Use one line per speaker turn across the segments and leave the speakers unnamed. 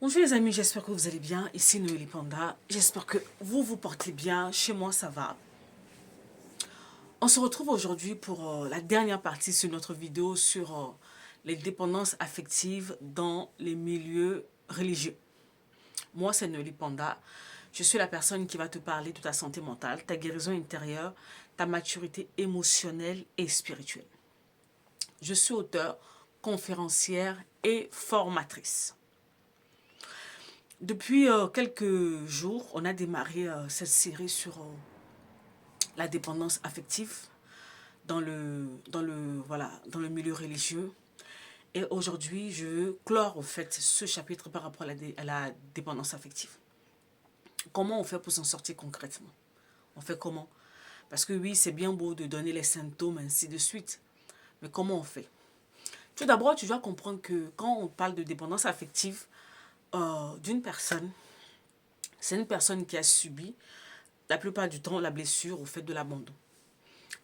Bonjour les amis, j'espère que vous allez bien. Ici Noélie Panda. J'espère que vous vous portez bien. Chez moi, ça va. On se retrouve aujourd'hui pour la dernière partie sur notre vidéo sur les dépendances affectives dans les milieux religieux. Moi, c'est Noélie Panda. Je suis la personne qui va te parler de ta santé mentale, ta guérison intérieure, ta maturité émotionnelle et spirituelle. Je suis auteure, conférencière et formatrice. Depuis quelques jours, on a démarré cette série sur la dépendance affective dans le milieu religieux. Et aujourd'hui, je veux clore au fait ce chapitre par rapport à la dépendance affective. Comment on fait pour s'en sortir concrètement? On fait comment? Parce que oui, c'est bien beau de donner les symptômes, ainsi de suite. Mais comment on fait? Tout d'abord, tu dois comprendre que quand on parle de dépendance affective d'une personne, c'est une personne qui a subi la plupart du temps la blessure au fait de l'abandon.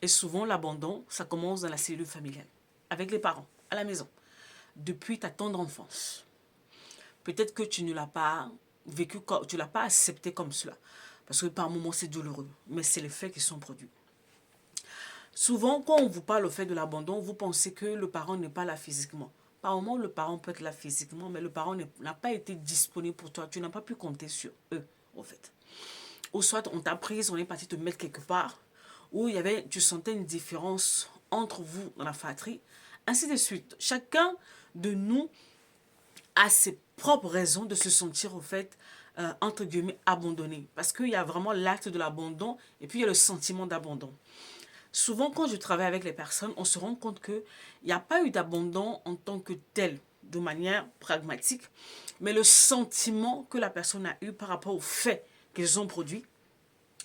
Et souvent, l'abandon, ça commence dans la cellule familiale, avec les parents, à la maison, depuis ta tendre enfance. Peut-être que tu ne l'as pas vécu, tu ne l'as pas accepté comme cela. Parce que par moments, c'est douloureux. Mais c'est les faits qui sont produits. Souvent, quand on vous parle au fait de l'abandon, vous pensez que le parent n'est pas là physiquement. Par moments, le parent peut être là physiquement, mais le parent n'a pas été disponible pour toi. Tu n'as pas pu compter sur eux, en fait. Ou soit on t'a prise, on est parti te mettre quelque part, où tu sentais une différence entre vous dans la fratrie, ainsi de suite. Chacun de nous a ses propres raisons de se sentir, au fait, entre guillemets, abandonné. Parce qu'il y a vraiment l'acte de l'abandon et puis il y a le sentiment d'abandon. Souvent, quand je travaille avec les personnes, on se rend compte qu'il n'y a pas eu d'abandon en tant que tel, de manière pragmatique, mais le sentiment que la personne a eu par rapport aux faits qu'ils ont produits,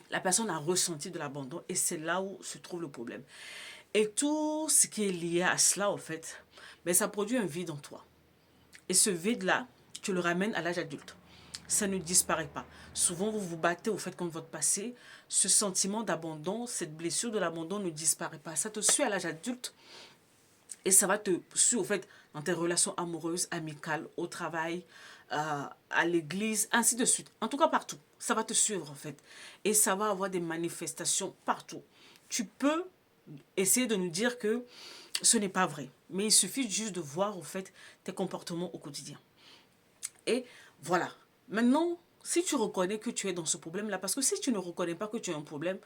la personne a ressenti de l'abandon et c'est là où se trouve le problème. Et tout ce qui est lié à cela, en fait, ben, ça produit un vide en toi. Et ce vide-là, tu le ramènes à l'âge adulte. Ça ne disparaît pas. Souvent, vous vous battez au fait contre votre passé. Ce sentiment d'abandon, cette blessure de l'abandon ne disparaît pas. Ça te suit à l'âge adulte et ça va te suivre au fait dans tes relations amoureuses, amicales, au travail, à l'église, ainsi de suite. En tout cas, partout. Ça va te suivre en fait. Et ça va avoir des manifestations partout. Tu peux essayer de nous dire que ce n'est pas vrai. Mais il suffit juste de voir au fait tes comportements au quotidien. Et voilà. Maintenant, si tu reconnais que tu es dans ce problème-là, parce que si tu ne reconnais pas que tu as un problème,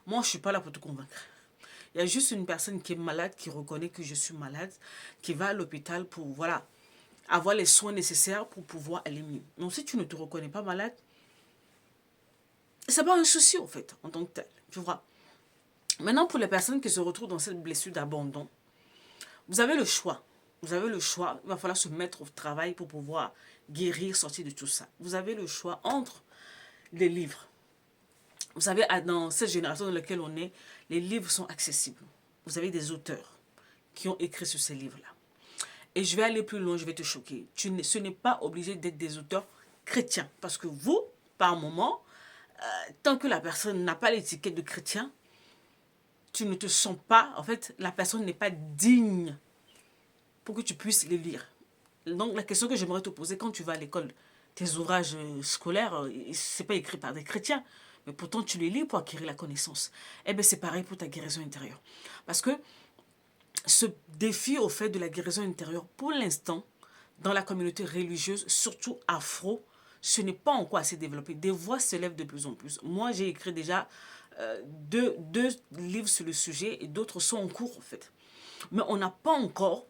moi, je ne suis pas là pour te convaincre. Il y a juste une personne qui est malade, qui reconnaît que je suis malade, qui va à l'hôpital pour, voilà, avoir les soins nécessaires pour pouvoir aller mieux. Donc, si tu ne te reconnais pas malade, c'est pas un souci, en fait, en tant que tel. Tu vois. Maintenant, pour les personnes qui se retrouvent dans cette blessure d'abandon, vous avez le choix. Vous avez le choix. Il va falloir se mettre au travail pour pouvoir guérir, sortir de tout ça. Vous avez le choix entre les livres. Vous savez, dans cette génération dans laquelle on est, les livres sont accessibles. Vous avez des auteurs qui ont écrit sur ces livres-là. Et je vais aller plus loin, je vais te choquer. Ce n'est pas obligé d'être des auteurs chrétiens. Parce que vous, par moment, tant que la personne n'a pas l'étiquette de chrétien, tu ne te sens pas, en fait, la personne n'est pas digne pour que tu puisses les lire. Donc la question que j'aimerais te poser quand tu vas à l'école, tes ouvrages scolaires, c'est pas écrit par des chrétiens, mais pourtant tu les lis pour acquérir la connaissance. Eh bien c'est pareil pour ta guérison intérieure. Parce que ce défi au fait de la guérison intérieure, pour l'instant, dans la communauté religieuse, surtout afro, ce n'est pas encore assez développé. Des voix se lèvent de plus en plus. Moi, j'ai écrit déjà deux livres sur le sujet et d'autres sont en cours, en fait. Mais on n'a pas encore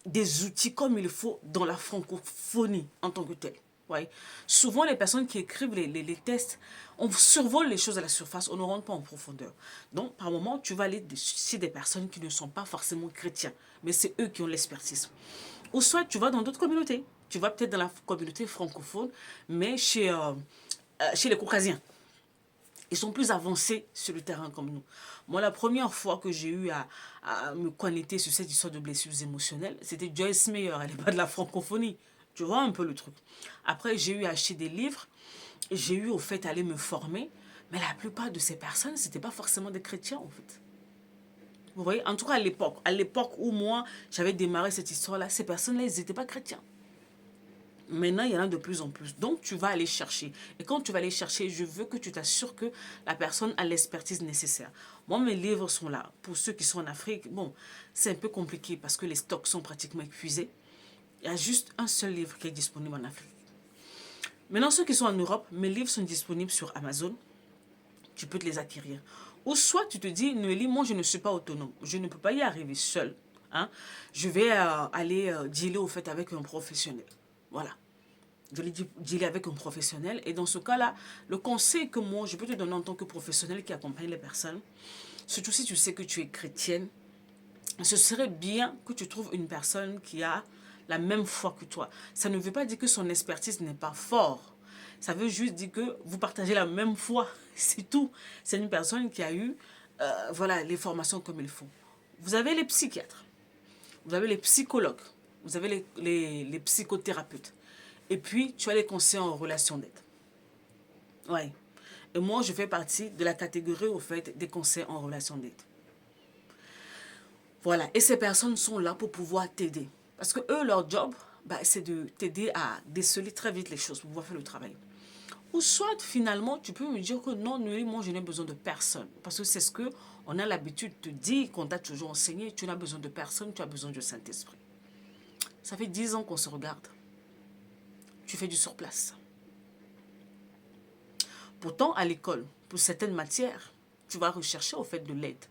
des outils comme il faut dans la francophonie en tant que telle. Ouais. Souvent, les personnes qui écrivent les tests, on survole les choses à la surface, on ne rentre pas en profondeur. Donc, par moment, tu vas aller chez des personnes qui ne sont pas forcément chrétiens, mais c'est eux qui ont l'expertise. Ou soit tu vas dans d'autres communautés. Tu vas peut-être dans la communauté francophone, mais chez les caucasiens. Ils sont plus avancés sur le terrain comme nous. Moi, la première fois que j'ai eu à me connecter sur cette histoire de blessures émotionnelles, c'était Joyce Meyer, elle n'est pas de la francophonie. Tu vois un peu le truc. Après, j'ai eu à acheter des livres, j'ai eu au fait à aller me former, mais la plupart de ces personnes, ce n'étaient pas forcément des chrétiens en fait. Vous voyez, en tout cas à l'époque où moi, j'avais démarré cette histoire-là, ces personnes-là, ils n'étaient pas chrétiens. Maintenant, il y en a de plus en plus. Donc, tu vas aller chercher. Et quand tu vas aller chercher, je veux que tu t'assures que la personne a l'expertise nécessaire. Moi, mes livres sont là. Pour ceux qui sont en Afrique, bon, c'est un peu compliqué parce que les stocks sont pratiquement épuisés. Il y a juste un seul livre qui est disponible en Afrique. Maintenant, ceux qui sont en Europe, mes livres sont disponibles sur Amazon. Tu peux te les acquérir. Ou soit tu te dis, Noélie, moi, je ne suis pas autonome. Je ne peux pas y arriver seule. Hein? Je vais aller dealer au fait avec un professionnel. Voilà. Je l'ai dealer avec un professionnel. Et dans ce cas-là, le conseil que moi, je peux te donner en tant que professionnel qui accompagne les personnes, surtout si tu sais que tu es chrétienne, ce serait bien que tu trouves une personne qui a la même foi que toi. Ça ne veut pas dire que son expertise n'est pas forte. Ça veut juste dire que vous partagez la même foi. C'est tout. C'est une personne qui a eu voilà, les formations comme il faut. Vous avez les psychiatres. Vous avez les psychologues. Vous avez les psychothérapeutes. Et puis, tu as les conseillers en relation d'aide. Ouais. Et moi, je fais partie de la catégorie, au fait, des conseillers en relation d'aide. Voilà. Et ces personnes sont là pour pouvoir t'aider. Parce que eux, leur job, bah, c'est de t'aider à déceler très vite les choses pour pouvoir faire le travail. Ou soit, finalement, tu peux me dire que non, moi, je n'ai besoin de personne. Parce que c'est ce qu'on a l'habitude de dire, qu'on t'a toujours enseigné. Tu n'as besoin de personne, tu as besoin du Saint-Esprit. Ça fait 10 ans qu'on se regarde. Tu fais du surplace. Pourtant, à l'école, pour certaines matières, tu vas rechercher au fait de l'aide.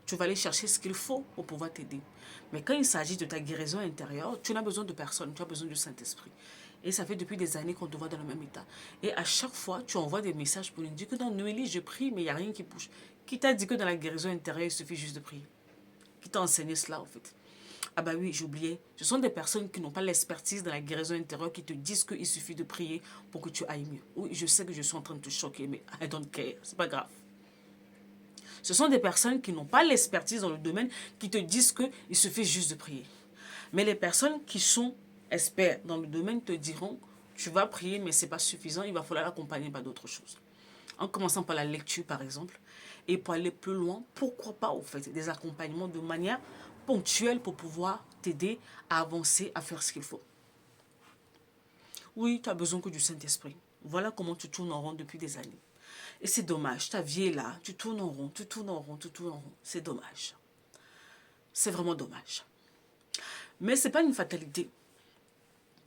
Tu vas aller chercher ce qu'il faut pour pouvoir t'aider. Mais quand il s'agit de ta guérison intérieure, tu n'as besoin de personne, tu as besoin du Saint-Esprit. Et ça fait depuis des années qu'on te voit dans le même état. Et à chaque fois, tu envoies des messages pour nous dire que dans Noélie, je prie, mais il n'y a rien qui bouge. Qui t'a dit que dans la guérison intérieure, il suffit juste de prier? Qui t'a enseigné cela, en fait? Ah bah oui, j'oubliais. Ce sont des personnes qui n'ont pas l'expertise dans la guérison intérieure qui te disent qu'il suffit de prier pour que tu ailles mieux. Oui, je sais que je suis en train de te choquer, mais I don't care. C'est pas grave. Ce sont des personnes qui n'ont pas l'expertise dans le domaine qui te disent qu'il suffit juste de prier. Mais les personnes qui sont experts dans le domaine te diront, tu vas prier, mais ce n'est pas suffisant, il va falloir l'accompagner par d'autres choses. En commençant par la lecture, par exemple, et pour aller plus loin, pourquoi pas, au fait, des accompagnements de manière ponctuelle pour pouvoir t'aider à avancer, à faire ce qu'il faut. Oui, tu as besoin que du Saint-Esprit. Voilà comment tu tournes en rond depuis des années. Et c'est dommage, ta vie est là, tu tournes en rond, tu tournes en rond, tu tournes en rond. C'est dommage. C'est vraiment dommage. Mais ce n'est pas une fatalité.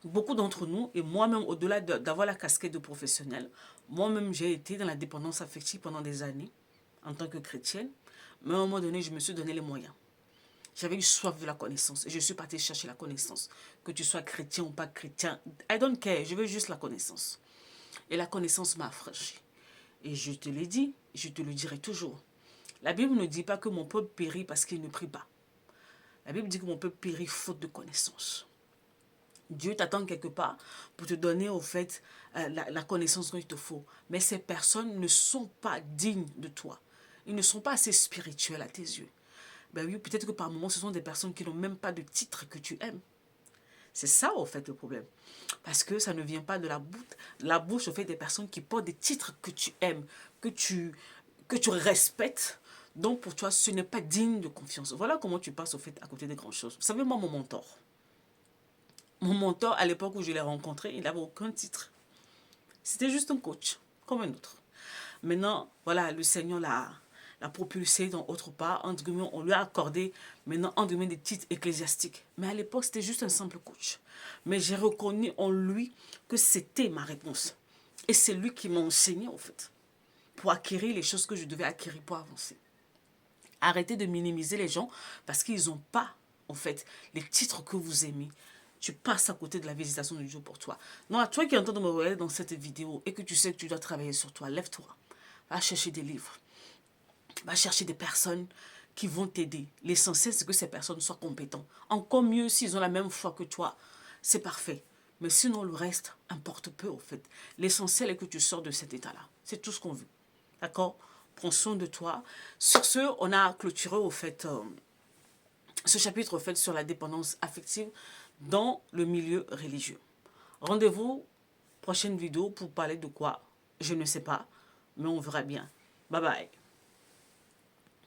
Beaucoup d'entre nous, et moi-même, au-delà d'avoir la casquette de professionnel, moi-même, j'ai été dans la dépendance affective pendant des années, en tant que chrétienne. Mais à un moment donné, je me suis donné les moyens. J'avais eu soif de la connaissance et je suis partie chercher la connaissance. Que tu sois chrétien ou pas chrétien, I don't care, je veux juste la connaissance. Et la connaissance m'a affranchie. Et je te l'ai dit, je te le dirai toujours. La Bible ne dit pas que mon peuple périt parce qu'il ne prie pas. La Bible dit que mon peuple périt faute de connaissance. Dieu t'attend quelque part pour te donner au fait la connaissance qu'il te faut. Mais ces personnes ne sont pas dignes de toi. Ils ne sont pas assez spirituels à tes yeux. Ben oui, peut-être que par moments, ce sont des personnes qui n'ont même pas de titre que tu aimes. C'est ça, au fait, le problème. Parce que ça ne vient pas de la bouche, au fait, des personnes qui portent des titres que tu aimes, que tu respectes. Donc, pour toi, ce n'est pas digne de confiance. Voilà comment tu passes, au fait, à côté des grandes choses. Vous savez, moi, mon mentor, à l'époque où je l'ai rencontré, il n'avait aucun titre. C'était juste un coach, comme un autre. Maintenant, voilà, le Seigneur l'a propulsé dans autre part. Entre guillemets, on lui a accordé maintenant, entre guillemets, des titres ecclésiastiques. Mais à l'époque, c'était juste un simple coach. Mais j'ai reconnu en lui que c'était ma réponse. Et c'est lui qui m'a enseigné, en fait, pour acquérir les choses que je devais acquérir pour avancer. Arrêtez de minimiser les gens parce qu'ils n'ont pas, en fait, les titres que vous aimez. Tu passes à côté de la visitation de Dieu pour toi. Non, à toi qui es en train de me regarder dans cette vidéo et que tu sais que tu dois travailler sur toi, lève-toi. Va chercher des livres. Va chercher des personnes qui vont t'aider. L'essentiel, c'est que ces personnes soient compétentes. Encore mieux s'ils ont la même foi que toi. C'est parfait. Mais sinon, le reste importe peu, au fait. L'essentiel est que tu sors de cet état-là. C'est tout ce qu'on veut. D'accord? Prends soin de toi. Sur ce, on a clôturé, au fait, ce chapitre, au fait, sur la dépendance affective dans le milieu religieux. Rendez-vous, prochaine vidéo, pour parler de quoi? Je ne sais pas, mais on verra bien. Bye bye.